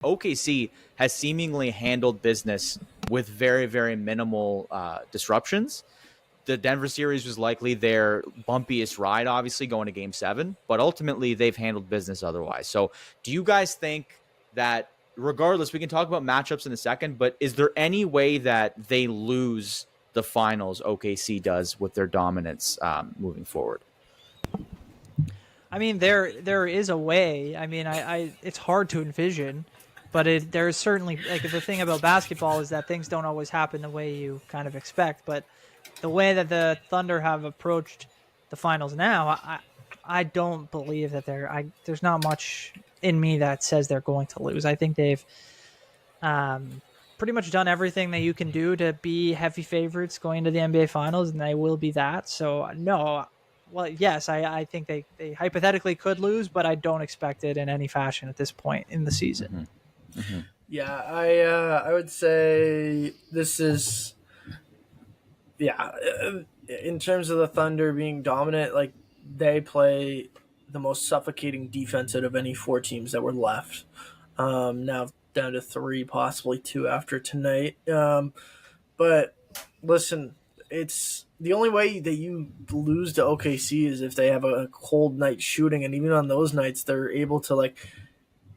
OKC has seemingly handled business with very, very minimal disruptions. The Denver series was likely their bumpiest ride, obviously, going to game 7, but ultimately they've handled business otherwise. So do you guys think that, regardless, we can talk about matchups in a second, but is there any way that they lose the finals, OKC does, with their dominance moving forward? I mean, there is a way. I mean, I it's hard to envision, but there's certainly, like, the thing about basketball is that things don't always happen the way you kind of expect. But the way that the Thunder have approached the finals now, I don't believe that there's not much in me that says they're going to lose. I think they've pretty much done everything that you can do to be heavy favorites going to the NBA Finals, and they will be that. So no. Well, yes, I think they hypothetically could lose, but I don't expect it in any fashion at this point in the season. Mm-hmm. Mm-hmm. Yeah, I would say this is, in terms of the Thunder being dominant, like, they play the most suffocating defense out of any 4 teams that were left. Now down to 3, possibly 2 after tonight. But listen, it's the only way that you lose to OKC is if they have a cold night shooting, and even on those nights, they're able to, like,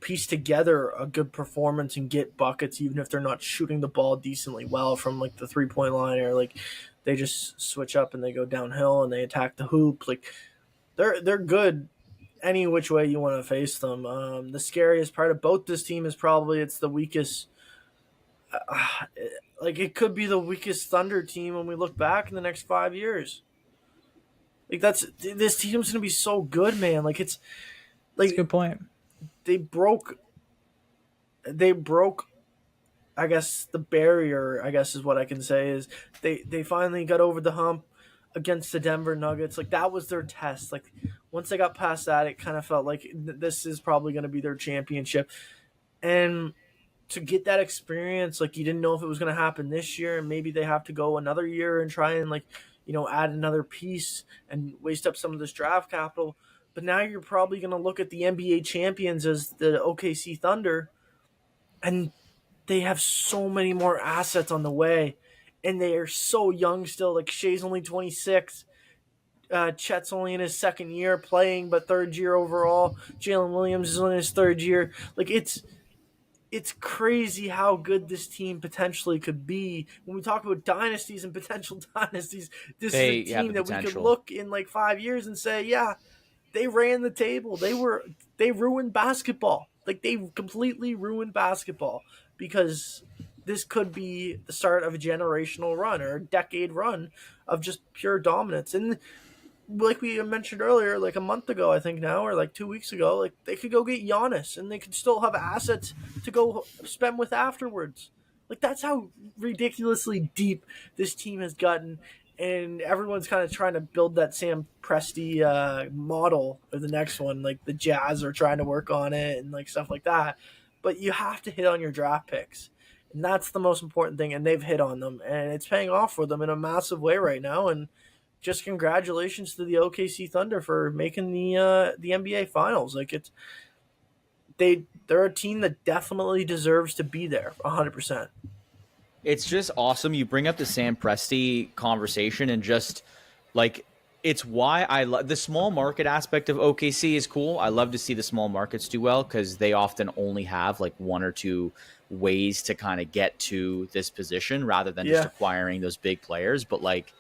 piece together a good performance and get buckets, even if they're not shooting the ball decently well from, like, the 3-point line, or, like, they just switch up and they go downhill and they attack the hoop. Like, they're good any which way you want to face them. The scariest part about this team is probably it's the weakest. Like, it could be the weakest Thunder team when we look back in the next 5 years. Like, this team's gonna be so good, man. Like, it's like, that's a good point. They broke. I guess the barrier, I guess, is what I can say, is they finally got over the hump against the Denver Nuggets. Like, that was their test. Like, once they got past that, it kind of felt like this is probably going to be their championship. And to get that experience, like, you didn't know if it was going to happen this year, and maybe they have to go another year and try and, like, add another piece and waste up some of this draft capital. But now you're probably going to look at the NBA champions as the OKC Thunder, and they have so many more assets on the way, and they are so young still. Like, Shea's only 26. Chet's only in his 2nd year playing, but 3rd year overall. Jalen Williams is in his 3rd year. Like, it's crazy how good this team potentially could be. When we talk about dynasties and potential dynasties, this is a team that we could look in, like, 5 years and say, yeah, they ran the table. They ruined basketball. Like, they completely ruined basketball, because this could be the start of a generational run or a decade run of just pure dominance. And like we mentioned earlier, like a month ago, I think now, or like 2 weeks ago, like, they could go get Giannis, and they could still have assets to go spend with afterwards. Like, that's how ridiculously deep this team has gotten. And everyone's kind of trying to build that Sam Presti model for the next one. Like, the Jazz are trying to work on it and, like, stuff like that. But you have to hit on your draft picks. And that's the most important thing. And they've hit on them. And it's paying off for them in a massive way right now. And just congratulations to the OKC Thunder for making the NBA Finals. Like, they're a team that definitely deserves to be there 100%. It's just awesome. You bring up the Sam Presti conversation, and just, like, it's why I love the small market aspect of OKC is cool. I love to see the small markets do well, because they often only have, like, 1 or 2 ways to kind of get to this position rather than just acquiring those big players. But, like,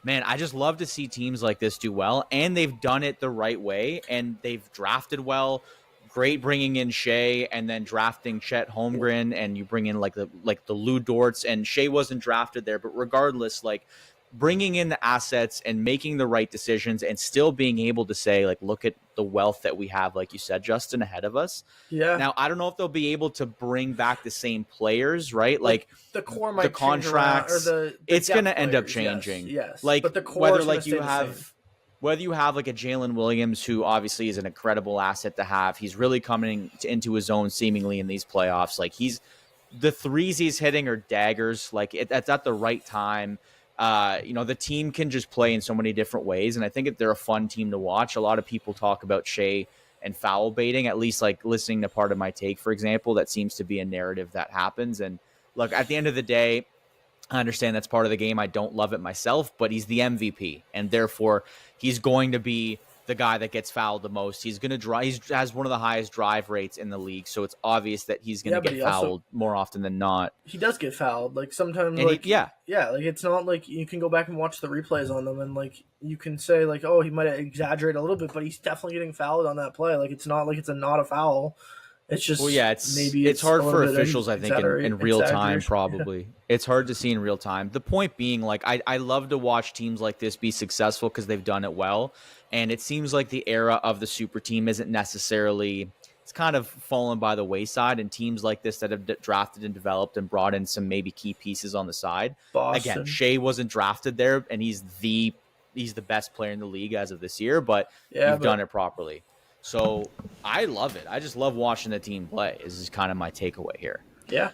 man, I just love to see teams like this do well, and they've done it the right way, and they've drafted well. Great bringing in Shea and then drafting Chet Holmgren, and you bring in like the Lou Dorts, and Shea wasn't drafted there, but regardless, like, bringing in the assets and making the right decisions and still being able to say, like, look at the wealth that we have, like you said, Justin, ahead of us. Yeah. Now, I don't know if they'll be able to bring back the same players, right? Like the core might the contracts, or it's going to end up changing. Yes. Like, but the core whether, like, whether you have, like, a Jalen Williams, who obviously is an incredible asset to have. He's really coming into his own seemingly in these playoffs. Like, the threes he's hitting are daggers. Like, that's at the right time. The team can just play in so many different ways, and I think they're a fun team to watch. A lot of people talk about Shea and foul baiting, at least like listening to Part of My Take, for example. That seems to be a narrative that happens. And look, at the end of the day, I understand that's part of the game. I don't love it myself, but he's the MVP, and therefore he's going to be the guy that gets fouled the most. He's going to drive. He has one of the highest drive rates in the league, so it's obvious that he's going to get fouled more often than not. He does get fouled, like sometimes, and like yeah, like it's not like you can go back and watch the replays on them, and like you can say like, oh, he might exaggerate a little bit, but he's definitely getting fouled on that play. Like it's not like it's not a foul. It's just it's hard for officials, I think, in real time. Probably it's hard to see in real time. The point being, like, I love to watch teams like this be successful because they've done it well, and it seems like the era of the super team isn't necessarily. It's kind of fallen by the wayside, and teams like this that have drafted and developed and brought in some maybe key pieces on the side. Boston. Again, Shea wasn't drafted there, and he's the best player in the league as of this year, but you've done it properly. So I love it. I just love watching the team play. This is kind of my takeaway here. Yeah.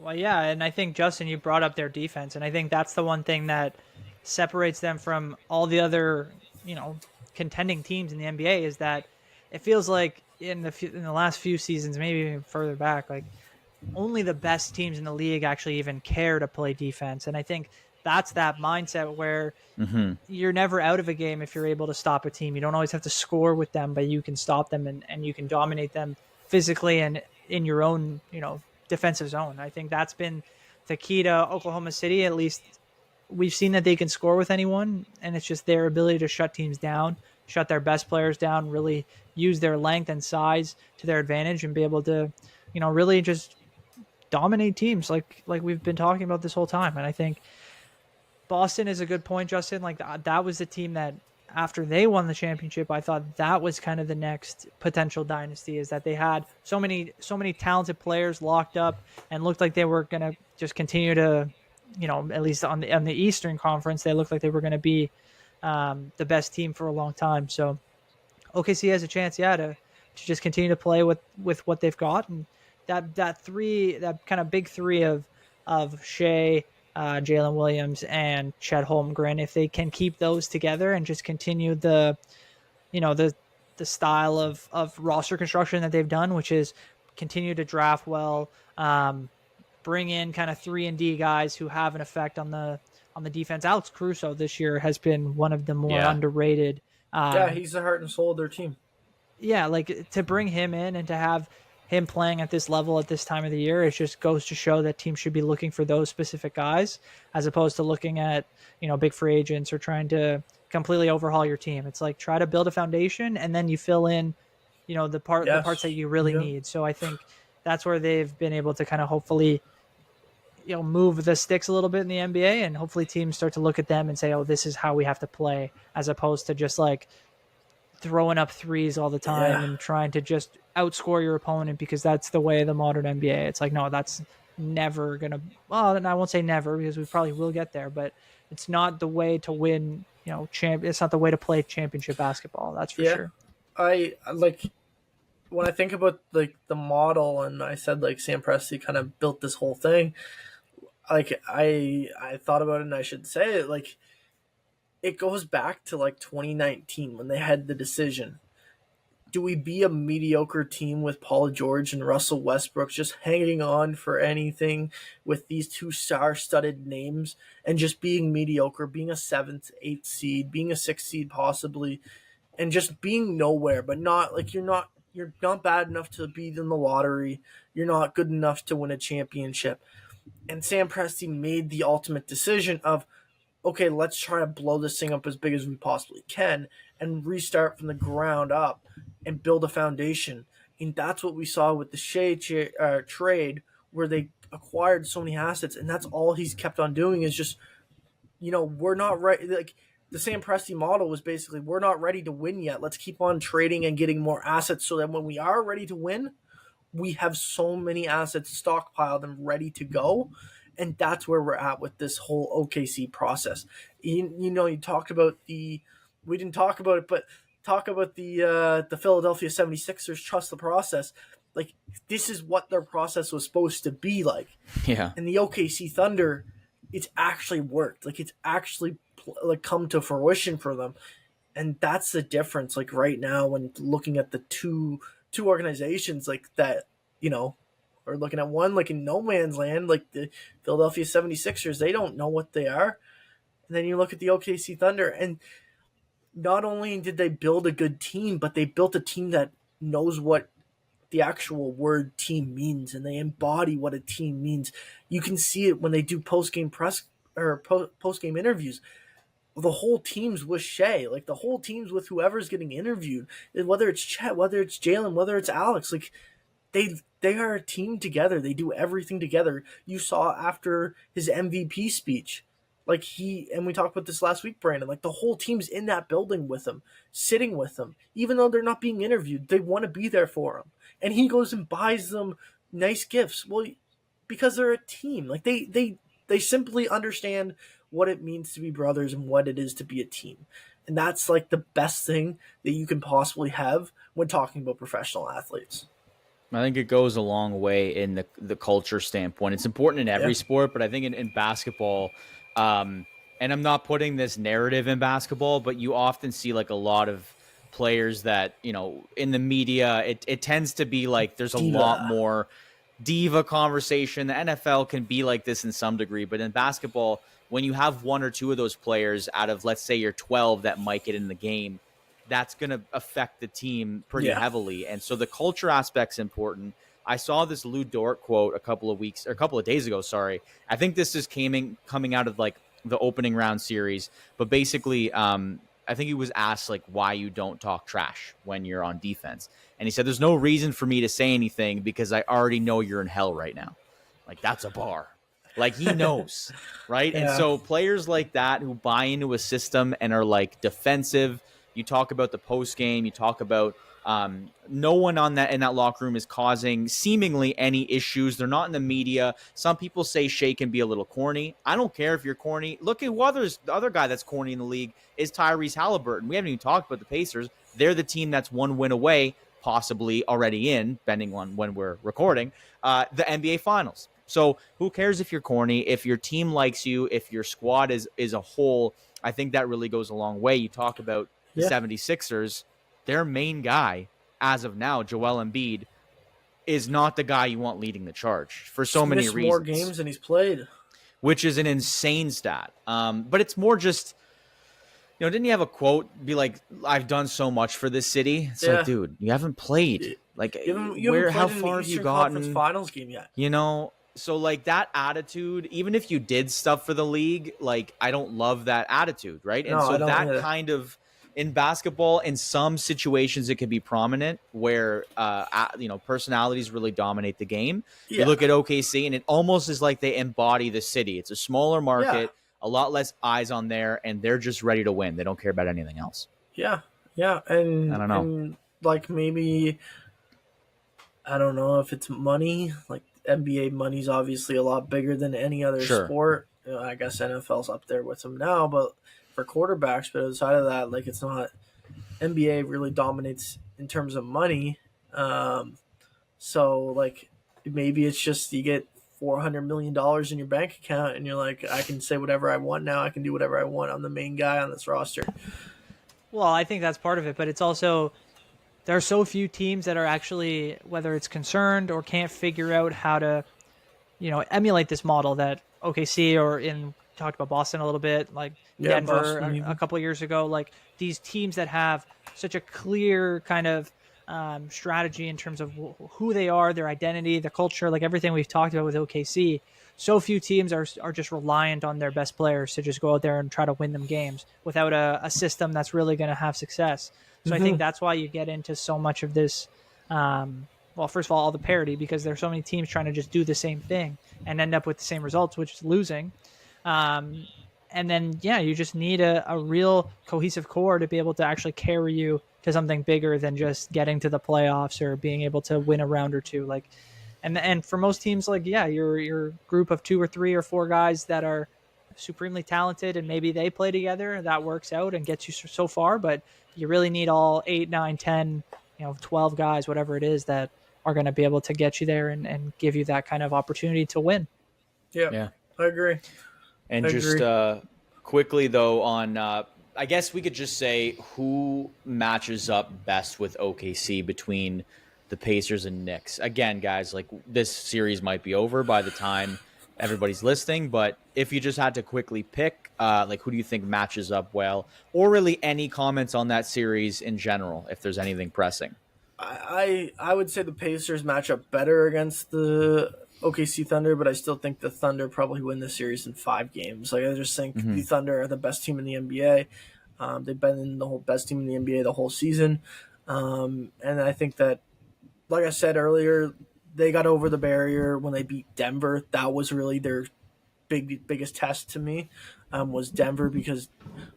Well, yeah, and I think, Justin, you brought up their defense, and I think that's the one thing that separates them from all the other, contending teams in the NBA is that it feels like in the last few seasons, maybe even further back, like only the best teams in the league actually even care to play defense. And I think that's that mindset where you're never out of a game if you're able to stop a team. You don't always have to score with them, but you can stop them and you can dominate them physically and in your own, defensive zone. I think that's been the key to Oklahoma City. At least we've seen that they can score with anyone, and it's just their ability to shut teams down, shut their best players down, really use their length and size to their advantage and be able to, really just dominate teams like we've been talking about this whole time. And I think Boston is a good point, Justin. Like that was the team that after they won the championship, I thought that was kind of the next potential dynasty, is that they had so many talented players locked up and looked like they were going to just continue to, at least on the Eastern Conference, they looked like they were going to be the best team for a long time. So OKC has a chance, to just continue to play with what they've got. And that kind of big three of Shea, Jalen Williams, and Chet Holmgren, if they can keep those together and just continue the style of roster construction that they've done, which is continue to draft well, bring in kind of 3-and-D guys who have an effect on the defense. Alex Caruso this year has been one of the more underrated. He's the heart and soul of their team. Yeah, like to bring him in and to have him playing at this level at this time of the year, it just goes to show that teams should be looking for those specific guys as opposed to looking at, big free agents or trying to completely overhaul your team. It's like try to build a foundation and then you fill in, the parts that you really need. So I think that's where they've been able to kind of hopefully, move the sticks a little bit in the NBA, and hopefully teams start to look at them and say, oh, this is how we have to play, as opposed to just like throwing up threes all the time and trying to just outscore your opponent because that's the way of the modern NBA. It's like, no, that's never going to, well, and I won't say never because we probably will get there, but it's not the way to win, it's not the way to play championship basketball. That's for sure. I like when I think about like the model, and I said like Sam Presti kind of built this whole thing. Like I thought about it, and I should say it, like it goes back to like 2019 when they had the decision. Do we be a mediocre team with Paul George and Russell Westbrook just hanging on for anything with these two star-studded names and just being mediocre, being a 7th, 8th seed, being a 6th seed possibly, and just being nowhere, but not like you're not bad enough to be in the lottery. You're not good enough to win a championship. And Sam Presti made the ultimate decision of, okay, let's try to blow this thing up as big as we possibly can and restart from the ground up and build a foundation. And that's what we saw with the Shea trade, where they acquired so many assets, and that's all he's kept on doing is just, we're not ready. Like the Sam Presti model was basically, we're not ready to win yet. Let's keep on trading and getting more assets so that when we are ready to win, we have so many assets stockpiled and ready to go. And that's where we're at with this whole OKC process. You talked about we didn't talk about it, but talk about the Philadelphia 76ers trust the process. Like, this is what their process was supposed to be like. Yeah. And the OKC Thunder, it's actually worked. Like, it's actually come to fruition for them. And that's the difference. Like right now, when looking at the two organizations like that, you know, or looking at one like in no man's land, like the Philadelphia 76ers, they don't know what they are. And then you look at the OKC Thunder, and not only did they build a good team, but they built a team that knows what the actual word team means, and they embody what a team means. You can see it when they do post game press or post game interviews. The whole team's with Shea, like the whole team's with whoever's getting interviewed, whether it's Chet, whether it's Jalen, whether it's Alex. Like they are a team together. They do everything together. You saw after his MVP speech, like and we talked about this last week, Brandon, like the whole team's in that building with him, sitting with him, even though they're not being interviewed. They want to be there for him, and he goes and buys them nice gifts. Well, because they're a team. Like they simply understand what it means to be brothers and what it is to be a team. And that's like the best thing that you can possibly have when talking about professional athletes. I think it goes a long way in the culture standpoint. It's important in every sport, but I think in basketball, and I'm not putting this narrative in basketball, but you often see like a lot of players that, you know, in the media, it tends to be like there's a lot more diva conversation. The NFL can be like this in some degree, but in basketball, when you have one or two of those players out of, let's say, your 12 that might get in the game, that's going to affect the team pretty heavily. And so the culture aspect's important. I saw this Lou Dort quote a couple of days ago. Sorry. I think this is coming out of like the opening round series, but basically, I think he was asked like why you don't talk trash when you're on defense. And he said, there's no reason for me to say anything because I already know you're in hell right now. Like that's a bar. Like he knows, right? Yeah. And so players like that who buy into a system and are like defensive, you talk about the post game, you talk about no one in that locker room is causing seemingly any issues. They're not in the media. Some people say Shea can be a little corny. I don't care if you're corny. Look at the other guy that's corny in the league is Tyrese Halliburton. We haven't even talked about the Pacers. They're the team that's one win away, possibly already in, depending on when we're recording, the NBA Finals. So who cares if you're corny? If your team likes you, if your squad is a whole, I think that really goes a long way. You talk about the 76ers, their main guy, as of now, Joel Embiid, is not the guy you want leading the charge for so many reasons. More games than he's played. Which is an insane stat. But it's more just, you know, didn't you have a quote be like, I've done so much for this city? It's like, dude, you haven't played. Like, how far have you gotten? Finals game yet? You know? So, like, that attitude, even if you did stuff for the league, like, I don't love that attitude, right? And so that kind of, in basketball, in some situations, it can be prominent where, you know, personalities really dominate the game. Yeah. You look at OKC, and it almost is like they embody the city. It's a smaller market, a lot less eyes on there, and they're just ready to win. They don't care about anything else. Yeah, yeah. And I don't know. And, like, maybe, I don't know if it's money, like, NBA money's obviously a lot bigger than any other sport. You know, I guess NFL's up there with them now, but for quarterbacks, but outside of that, like it's not. NBA really dominates in terms of money. So like maybe it's just you get $400 million in your bank account, and you're like, I can say whatever I want now. I can do whatever I want. I'm the main guy on this roster. Well, I think that's part of it, but it's also. There are so few teams that are actually, whether it's concerned or can't figure out how to, you know, emulate this model that OKC or talked about Boston a little bit, like Denver a couple of years ago, like these teams that have such a clear kind of strategy in terms of who they are, their identity, their culture, like everything we've talked about with OKC. So few teams are just reliant on their best players to just go out there and try to win them games without a system that's really going to have success. So I think that's why you get into so much of this, well, first of all the parity, because there's so many teams trying to just do the same thing and end up with the same results, which is losing. And then, you just need a real cohesive core to be able to actually carry you to something bigger than just getting to the playoffs or being able to win a round or two. Like, and for most teams, like, your group of 2 or 3 or 4 guys that are supremely talented and maybe they play together, that works out and gets you so far, but you really need all 8, 9, 10, 12 guys, whatever it is, that are going to be able to get you there and give you that kind of opportunity to win. Yeah. I agree. And quickly though on I guess we could just say who matches up best with OKC between the Pacers and Knicks. Again, guys, like this series might be over by the time everybody's listening, but if you just had to quickly pick, like who do you think matches up well, or really any comments on that series in general, if there's anything pressing? I would say the Pacers match up better against the OKC Thunder, but I still think the Thunder probably win the series in 5 games. Like I just think the Thunder are the best team in the NBA. They've been in the whole best team in the NBA the whole season, and I think that, like I said earlier, they got over the barrier when they beat Denver. That was really their biggest test to me, was Denver, because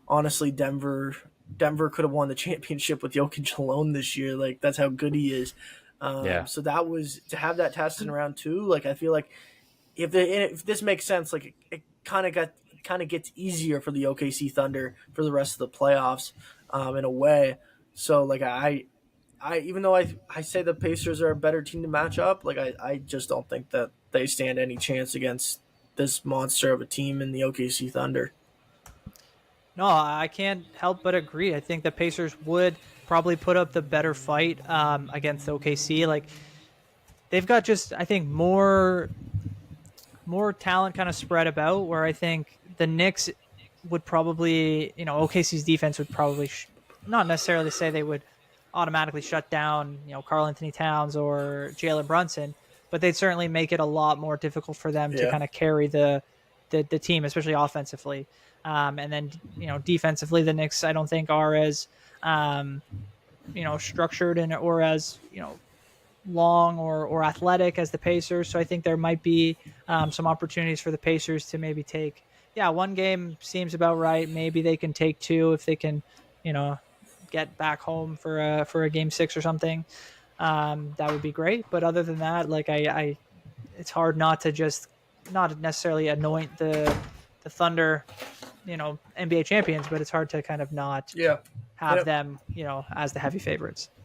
honestly, Denver could have won the championship with Jokic alone this year. Like that's how good he is. So that was to have that test in round 2. Like I feel like if this makes sense, like it kind of gets easier for the OKC Thunder for the rest of the playoffs, in a way. So like I even though I say the Pacers are a better team to match up, like I just don't think that they stand any chance against this monster of a team in the OKC Thunder. No, I can't help but agree. I think the Pacers would probably put up the better fight against OKC. Like they've got just, I think, more talent kind of spread about, where I think the Knicks would probably, OKC's defense would probably not necessarily say they would automatically shut down, Karl Anthony Towns or Jalen Brunson, but they'd certainly make it a lot more difficult for them to kind of carry the team, especially offensively. And then, defensively, the Knicks, I don't think are as, structured or as, long or athletic as the Pacers. So I think there might be some opportunities for the Pacers to maybe take, one game seems about right. Maybe they can take 2 if they can, get back home for a game 6 or something. That would be great. But other than that, like it's hard not necessarily anoint the Thunder, NBA champions, but it's hard to kind of not have them, as the heavy favorites.